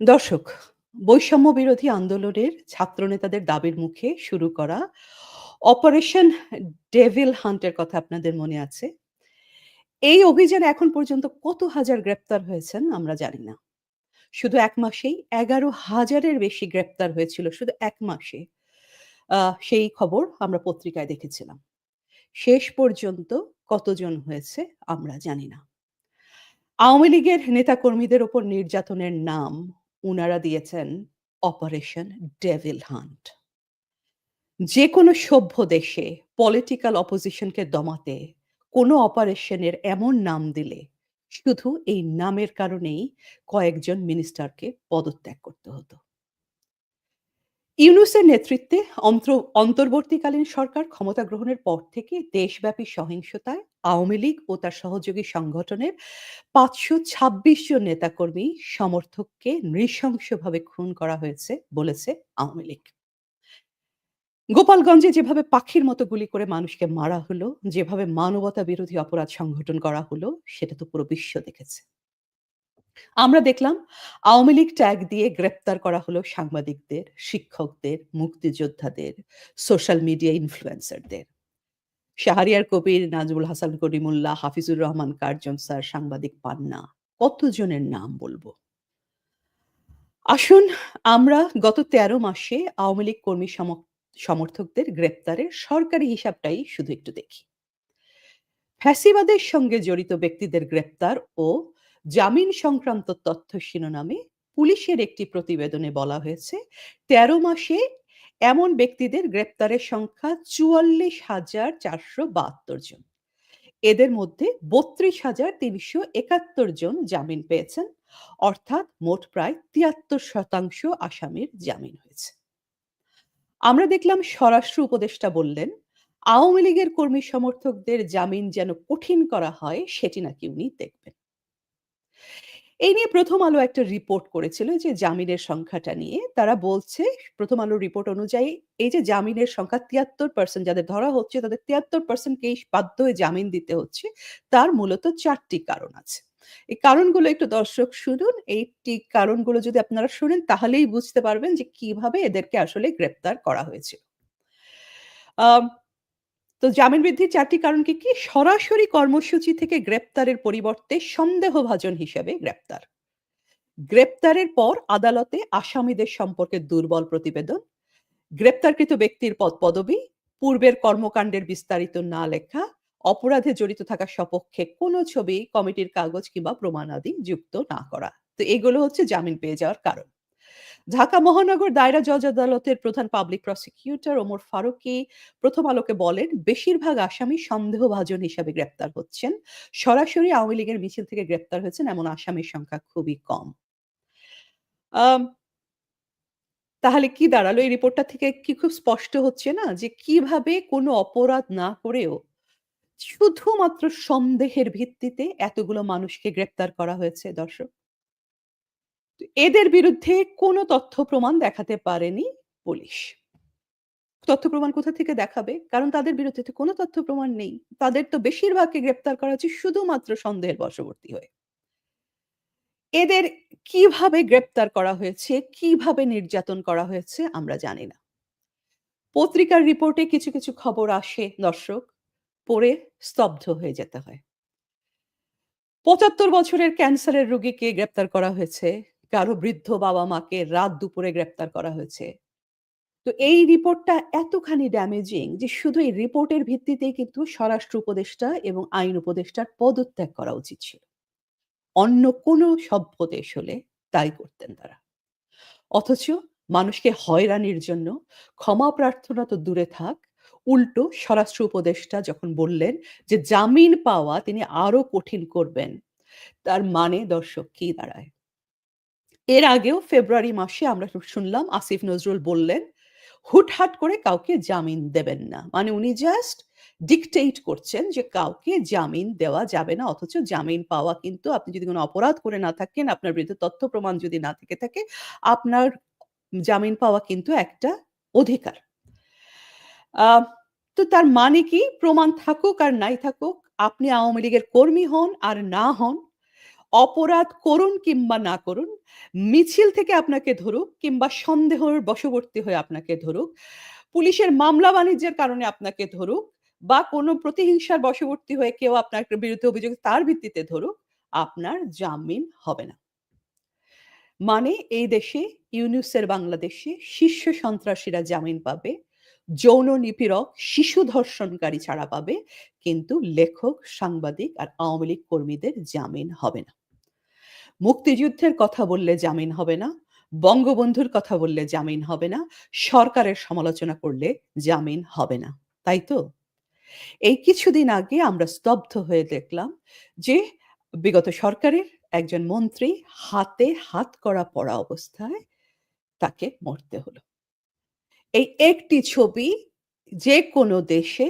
দর্শক, বৈষম্য বিরোধী আন্দোলনের ছাত্রনেতাদের দাবির মুখে শুরু করা অপারেশন ডেভিল হান্টের কথা আপনাদের মনে আছে? এই অভিযানে এখন পর্যন্ত কত হাজার গ্রেপ্তার হয়েছেন আমরা জানি না। শুধু ১ মাসেই ১১,০০০ এর বেশি গ্রেপ্তার হয়েছিল শুধু ১ মাসে। আ সেই খবর আমরা পত্রিকায় দেখেছিলাম। শেষ পর্যন্ত কতজন হয়েছে আমরা জানি না। আওয়ামী লীগের নেতাকর্মীদের ওপর নির্যাতনের নাম উনারা দিয়েছেন অপারেশন ডেভিল হান্ট। যেকোনো সভ্য দেশে পলিটিক্যাল অপোজিশনকে দমাতে কোনো অপারেশনের এমন নাম দিলে শুধু এই নামের কারণেই কয়েকজন মিনিস্টারকে পদত্যাগ করতে হতো। ইউনূসের নেতৃত্বে অন্তর্বর্তীকালীন সরকার ক্ষমতা গ্রহণের পর থেকে দেশব্যাপী সহিংসতায় আওয়ামী লীগ ও তার সহযোগী সংগঠনের ৫২৬ জন নেতাকর্মী সমর্থককে নৃশংসভাবে খুন করা হয়েছে বলেছে আওয়ামী লীগ। গোপালগঞ্জে যেভাবে পাখির মতো গুলি করে মানুষকে মারা হলো, যেভাবে মানবতা বিরোধী অপরাধ সংঘটন করা হলো, সেটা তো পুরো বিশ্ব দেখেছে। আমরা দেখলাম আওয়ামী লীগ ট্যাগ দিয়ে গ্রেপ্তার করা হলো সাংবাদিকদের, শিক্ষকদের, মুক্তিযোদ্ধাদের, social media ইনফ্লুয়েন্সারদের। Shahriar Kabir, Nazmul Hasan Karimullah, Hafizur Rahman Curzon sir, সাংবাদিক পান্না, কতজনের নাম বলবো? আসুন আমরা গত ১৩ মাসে আওয়ামী লীগ কর্মী সমর্থকদের গ্রেপ্তারের সরকারি হিসাবটাই শুধু একটু দেখি। ফ্যাসিবাদের সঙ্গে জড়িত ব্যক্তিদের গ্রেপ্তার ও জামিন সংক্রান্ত তথ্য শিরোনামে পুলিশের একটি প্রতিবেদনে বলা হয়েছে ১৩ মাসে এমন ব্যক্তিদের গ্রেপ্তারের সংখ্যা ৪৪,৪৭২ জন। এদের মধ্যে ৩২,৩৭১ জন জামিন পেয়েছেন, অর্থাৎ মোট প্রায় ৭৩% আসামির জামিন হয়েছে। আমরা দেখলাম স্বরাষ্ট্র উপদেষ্টা বললেন, আওয়ামী লীগের কর্মী সমর্থকদের জামিন যেন কঠিন করা হয় সেটি নাকি উনি দেখবেন। এই নিয়ে প্রথম আলো একটা রিপোর্ট করেছিল যে জামিনের সংখ্যাটা নিয়ে। তারা বলছে প্রথম আলোর রিপোর্ট অনুযায়ী এই যে জামিনের সংখ্যা ৭৩% যাদের ধরা হচ্ছে তাদের ৭৩% কেই বাধ্য হয়ে জামিন দিতে হচ্ছে। তার মূলত ৪ টি কারণ আছে। এই কারণগুলো একটু দর্শক শুনুন। এইটি কারণগুলো যদি আপনারা শুনেন তাহলেই বুঝতে পারবেন যে কিভাবে এদেরকে আসলে গ্রেপ্তার করা হয়েছিল। আম তো জামিন বৃদ্ধির ৪ টি কারণ কি? সরাসরি কর্মসূচি থেকে গ্রেপ্তারের পরিবর্তে সন্দেহভাজন হিসেবে গ্রেপ্তার। গ্রেপ্তারের পর আদালতে আসামিদের সম্পর্কে দুর্বল প্রতিবেদন, গ্রেপ্তারকৃত ব্যক্তির পদপদবি, পূর্বের কর্মকাণ্ডের বিস্তারিত না লেখা, অপরাধে জড়িত থাকা সপক্ষে কোনো ছবি, কমিটির কাগজ কিংবা প্রমাণাদি যুক্ত না করা। তো এগুলো হচ্ছে জামিন পেয়ে যাওয়ার কারণ। ঢাকা মহানগর দায়রা জজ আদালতের প্রধান পাবলিক প্রসিকিউটর ওমর ফারুকী প্রথম আলোকে বলেন, বেশিরভাগ আসামি সন্দেহভাজন হিসাবে গ্রেপ্তার হচ্ছেন। সরাসরি আওয়ামী লীগের মিছিল থেকে গ্রেপ্তার হয়েছেন এমন আসামির সংখ্যা খুবই কম। আম তাহলে কি দাঁড়ালো? এই রিপোর্টটা থেকে কি খুব স্পষ্ট হচ্ছে না যে কিভাবে কোনো অপরাধ না করেও শুধুমাত্র সন্দেহের ভিত্তিতে এতগুলো মানুষকে গ্রেপ্তার করা হয়েছে দর্শক। তো এদের বিরুদ্ধে কোনো তথ্য প্রমাণ দেখাতে পারেনি পুলিশ। তথ্য প্রমাণ কোথা থেকে দেখাবে? কারণ তাদের বিরুদ্ধে তো কোনো তথ্য প্রমাণ নেই। তাদের তো বেশিরভাগকে গ্রেপ্তার করা হচ্ছে শুধুমাত্র সন্দেহের বশবর্তী হয়ে। এদের কিভাবে গ্রেপ্তার করা হয়েছে, কিভাবে নির্যাতন করা হয়েছে আমরা জানি না। পত্রিকার রিপোর্টে কিছু খবর আসে দর্শক, পড়ে স্তব্ধ হয়ে যেতে হয়। ৭৫ বছরের ক্যান্সারের রোগীকে গ্রেপ্তার করা হয়েছে। কারো বৃদ্ধ বাবা-মাকে রাত দুপুরে গ্রেপ্তার করা হয়েছে। তো এই রিপোর্টটা এতখানি ড্যামেজিং যে শুধু এই রিপোর্টের ভিত্তিতেই কিন্তু স্বরাষ্ট্র উপদেষ্টা এবং আইন উপদেষ্টার পদত্যাগ করা উচিত ছিল। অন্য কোনো সভ্য দেশ হলে তাই করতেন তারা। অথচ মানুষকে হয়রানির জন্য ক্ষমা প্রার্থনা তো দূরে থাক, উল্টো স্বরাষ্ট্র উপদেষ্টা যখন বললেন যে জামিন পাওয়া তিনি আরো কঠিন করবেন, তার মানে দর্শক কি দাঁড়ায়? এর আগেও ফেব্রুয়ারি মাসে আমরা শুনলাম আসিফ নজরুল বললেন, হুটহাট করে কাউকে জামিন দেবেন না। মানে উনি জাস্ট ডিকটেট করছেন যে কাউকে জামিন দেওয়া যাবে না। অথচ জামিন পাওয়া কিন্তু আপনি যদি কোন অপরাধ করে না থাকেন, আপনার বিরুদ্ধে তথ্য প্রমাণ যদি না থেকে থাকে, আপনার জামিন পাওয়া কিন্তু একটা অধিকার। আ তো তার মানে কি? প্রমাণ থাকুক আর নাই থাকুক, আপনি আওয়ামী লীগের কর্মী হন আর না হন, অপরাধ করুন কিংবা না করুন, মিছিল থেকে আপনাকে ধরুক কিংবা সন্দেহের বশবর্তী হয়ে আপনাকে ধরুক, পুলিশের মামলা-বাণিজ্যের কারণে আপনাকে ধরুক বা কোনো প্রতিহিংসার বশবর্তী হয়ে কেউ আপনার বিরুদ্ধে অভিযোগ তার ভিত্তিতে ধরুক, আপনার জামিন হবে না। মানে এই দেশে ইউনূসের বাংলাদেশে শীর্ষ সন্ত্রাসীরা জামিন পাবে, যৌন নিপীড়ক, শিশু ধর্ষণকারী ছাড়া পাবে, কিন্তু লেখক, সাংবাদিক আর আওয়ামী লীগ কর্মীদের জামিন হবে না। মুক্তিযুদ্ধের কথা বললে জামিন হবে না, বঙ্গবন্ধুর কথা বললে জামিন হবে না, সরকারের সমালোচনা করলে জামিন হবে না। তাই তো? এই কিছুদিন আগে আমরা স্তব্ধ হয়ে দেখলাম যে বিগত সরকারের একজন মন্ত্রী হাতে হাতকড়া পরা অবস্থায় তাকে মরতে হলো। এই একটি ছবি যেকোনো দেশে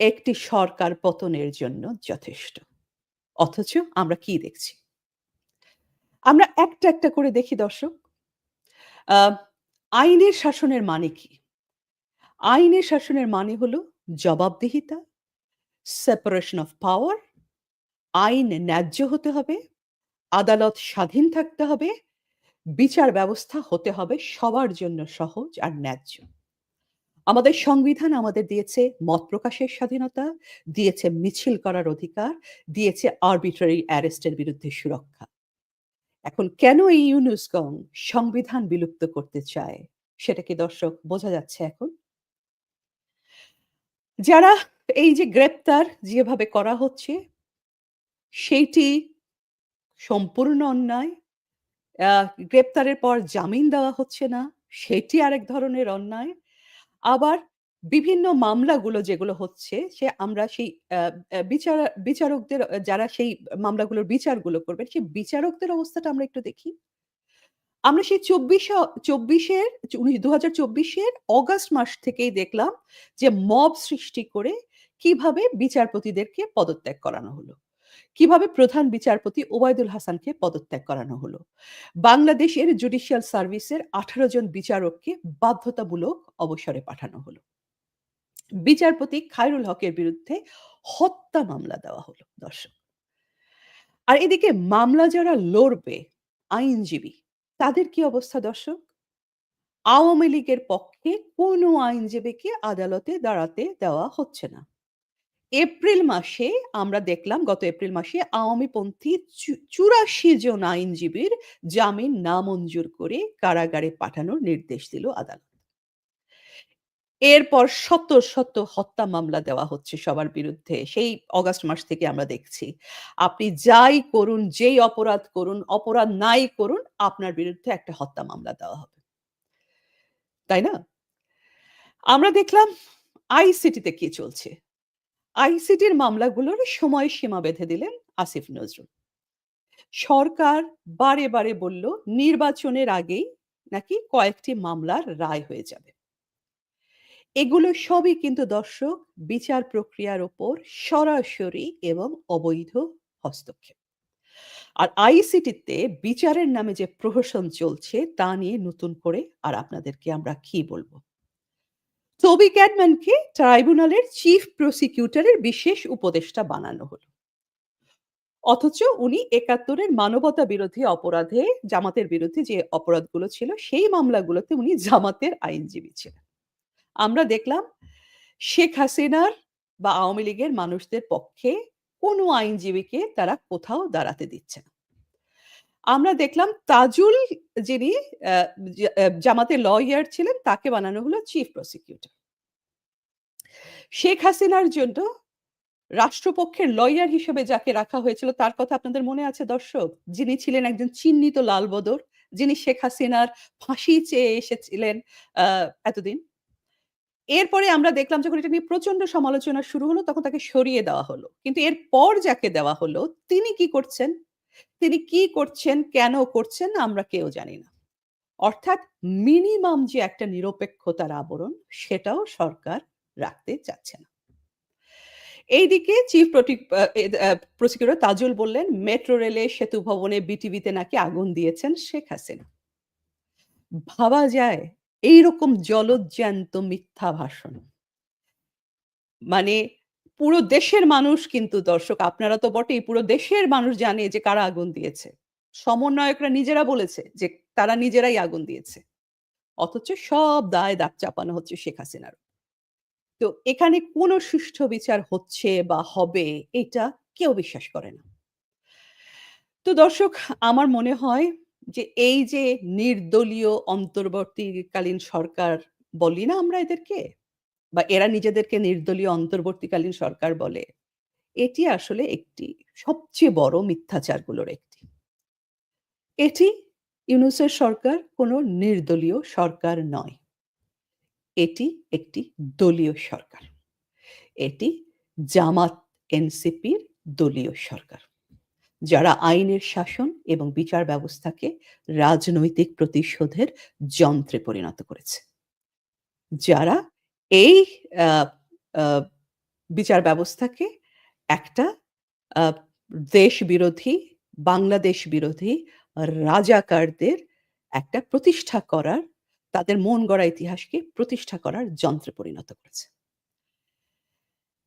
একটি সরকার পতনের জন্য যথেষ্ট। অথচ আমরা কি দেখছি? আমরা একটা করে দেখি দর্শক। আ আইনের শাসনের মানে কি? আইনের শাসনের মানে হলো জবাবদিহিতা, সেপারেশন অফ পাওয়ার, আইন ন্যায্য হতে হবে, আদালত স্বাধীন থাকতে হবে, বিচার ব্যবস্থা হতে হবে সবার জন্য সহজ আর ন্যায্য। আমাদের সংবিধান আমাদের দিয়েছে মত প্রকাশের স্বাধীনতা, দিয়েছে মিছিল করার অধিকার, দিয়েছে আরবিট্রারি অ্যারেস্ট এর বিরুদ্ধে সুরক্ষা। এখন কেন এই ইউনুসগণ সংবিধান বিলুপ্ত করতে চায়? সেটা কি দর্শক বোঝা যাচ্ছে এখন? যারা এই যে গ্রেপ্তার যেভাবে করা হচ্ছে, সেইটি সম্পূর্ণ অন্যায়। আ গ্রেপ্তারের পর জামিন দেওয়া হচ্ছে না, সেটি আরেক ধরনের অন্যায়। আবার বিভিন্ন মামলাগুলো যেগুলো হচ্ছে, আমরা সেই আ আ বিচারকদের যারা সেই মামলাগুলোর বিচারগুলো করবেন, সেই বিচারকদের অবস্থাটা আমরা একটু দেখি। আমরা সেই ২৪ এর ২০২৪ এর অগাস্ট মাস থেকেই দেখলাম যে মব সৃষ্টি করে কিভাবে বিচারপতিদেরকে পদত্যাগ করানো হলো। কিভাবে প্রধান বিচারপতি ওবায়দুল হাসানকে পদত্যাগ করানো হলো। বাংলাদেশের জুডিশিয়াল সার্ভিসের ১৮ জন বিচারককে বাধ্যতামূলক অবসরে পাঠানো হলো। বিচারপতি খায়রুল হকের বিরুদ্ধে হত্যা মামলা দেওয়া হলো দর্শক। আর এদিকে মামলা যারা লড়বে আইনজীবী, তাদের কি অবস্থা দর্শক? আওয়ামী লীগের পক্ষে কোনো আইনজীবীকে আদালতে দাঁড়াতে দেওয়া হচ্ছে না। এপ্রিল মাসে আমরা দেখলাম গত এপ্রিল মাসে আওয়ামীপন্থী ৮৪ জন আইনজীবীর জামিন নামঞ্জুর করে কারাগারে পাঠানোর নির্দেশ দিল আদালত। এরপর শত হত্যা মামলা দেওয়া হচ্ছে সবার বিরুদ্ধে। সেই অগাস্ট মাস থেকে আমরা দেখছি। আপনি যাই করুন, যেই অপরাধ করুন, অপরাধ নাই করুন, আপনার বিরুদ্ধে একটা হত্যা মামলা দেওয়া হবে। তাই না? আমরা দেখলাম আইসিটিতে কি চলছে। আইসিটির মামলাগুলোর সময়সীমা বেঁধে দিলেন আসিফ নজরুল। সরকার বারে বলল নির্বাচনের আগেই নাকি কয়েকটি মামলার রায় হয়ে যাবে। এগুলো সবই কিন্তু দর্শক বিচার প্রক্রিয়ার উপর সরাসরি এবং অবৈধ হস্তক্ষেপ। আর আইসিটিতে বিচারের নামে যে প্রহসন চলছে তা নিয়ে নতুন করে আর আপনাদেরকে আমরা কি বলব? টবি ক্যাডম্যানকে ট্রাইব্যুনালের চিফ প্রসিকিউটরের বিশেষ উপদেষ্টা বানানো হলো। অথচ উনি ৭১ এর মানবতা বিরোধী অপরাধে জামাতের বিরুদ্ধে যে অপরাধগুলো ছিল সেই মামলাগুলোতে উনি জামাতের আইনজীবী ছিলেন। আমরা দেখলাম শেখ হাসিনার বা আওয়ামী লীগের মানুষদের পক্ষে কোনো আইনজীবীকে তারা কোথাও দাঁড়াতে দিচ্ছে না। আমরা দেখলাম তাজুল যিনি আ জামাতের লয়ার ছিলেন তাকে বানানো হলো চিফ প্রসিকিউটর। শেখ হাসিনার জন্য রাষ্ট্রপক্ষের লয়ার হিসেবে যাকে রাখা হয়েছিল তার কথা আপনাদের মনে আছে দর্শক? যিনি ছিলেন একজন চিহ্নিত লালবদর, যিনি শেখ হাসিনার ফাঁসি চেয়ে এসেছিলেন আ এতদিন। এরপরে আমরা দেখলাম যখন এটা নিয়ে প্রচন্ড সমালোচনা শুরু হলো তখন তাকে সরিয়ে দেওয়া হলো। কিন্তু এরপর যাকে দেওয়া হলো তিনি কি করছেন? তিনি কি করছেন, কেন করছেন আমরা কেউ জানি না। অর্থাৎ মিনিমাম যে একটা নিরপেক্ষতার আবরণ সেটাও সরকার রাখতে চাচ্ছে না। এইদিকে চিফ প্রটি আ এদ আ প্রসিকিউটর তাজুল বললেন, মেট্রো রেলে সেতু ভবনে বিটিভিতে নাকি আগুন দিয়েছেন শেখ হাসিনা। ভাবা যায় এইরকম জলজ্যান্ত মিথ্যা ভাষণ। মানে পুরো দেশের মানুষ কিন্তু দর্শক আপনারা তো বটেই, পুরো দেশের মানুষ জানে যে কারা আগুন দিয়েছে। সমন্বয়করা নিজেরা বলেছে যে তারা নিজেরাই আগুন দিয়েছে। অথচ সব দায় চাপানো হচ্ছে শেখ হাসিনার। তো এখানে কোনো সুষ্ঠু বিচার হচ্ছে বা হবে এটা কেউ বিশ্বাস করে না। তো দর্শক আমার মনে হয় যে এই যে নির্দলীয় অন্তর্বর্তীকালীন সরকার বলি না আমরা এদেরকে? বা এরা নিজেদেরকে নির্দলীয় অন্তর্বর্তীকালীন সরকার বলে। এটি আসলে একটি সবচেয়ে বড় মিথ্যাচারগুলোর একটি। এটি ইউনূসের সরকার কোনো নির্দলীয় সরকার নয়। এটি একটি দলীয় সরকার। এটি জামাত এনসিপির দলীয় সরকার। যারা আইনের শাসন এবং বিচার ব্যবস্থাকে রাজনৈতিক প্রতিশোধের যন্ত্রে পরিণত করেছে। যারা এই আ আ বিচার ব্যবস্থাকে একটা আ দেশবিরোধী, বাংলাদেশ বিরোধী রাজাকারদের একটা প্রতিষ্ঠা করার, তাদের মন গড়া ইতিহাসকে প্রতিষ্ঠা করার যন্ত্রে পরিণত করেছে।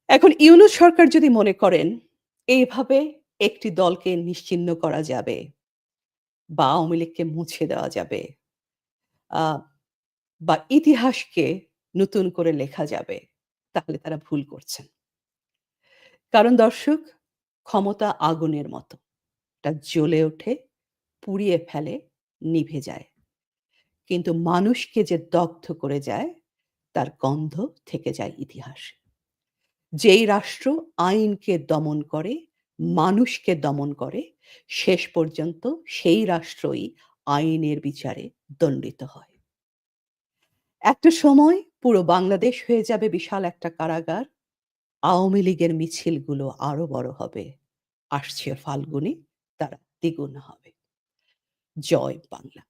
এখন ইউনূস সরকার যদি মনে করেন এইভাবে একটি দলকে নিশ্চিহ্ন করা যাবে বা আওয়ামী লীগকে মুছে দেওয়া যাবে আ বা ইতিহাসকে নতুন করে লেখা যাবে, তাহলে তারা ভুল করছেন। কারণ দর্শক, ক্ষমতা আগুনের মতো। এটা জ্বলে ওঠে, পুড়িয়ে ফেলে, নিভে যায়। কিন্তু মানুষকে যে দগ্ধ করে যায়, তার গন্ধ থেকে যায় ইতিহাসে। যেই রাষ্ট্র আইনকে দমন করে, মানুষকে দমন করে, শেষ পর্যন্ত সেই রাষ্ট্রই আইনের বিচারে দণ্ডিত হয়। একটা সময় পুরো বাংলাদেশ হয়ে যাবে বিশাল একটা কারাগার। আওয়ামী লীগের মিছিলগুলো আরো বড় হবে। আসছে ফাল্গুনে তারা দ্বিগুণ হবে। জয় বাংলা।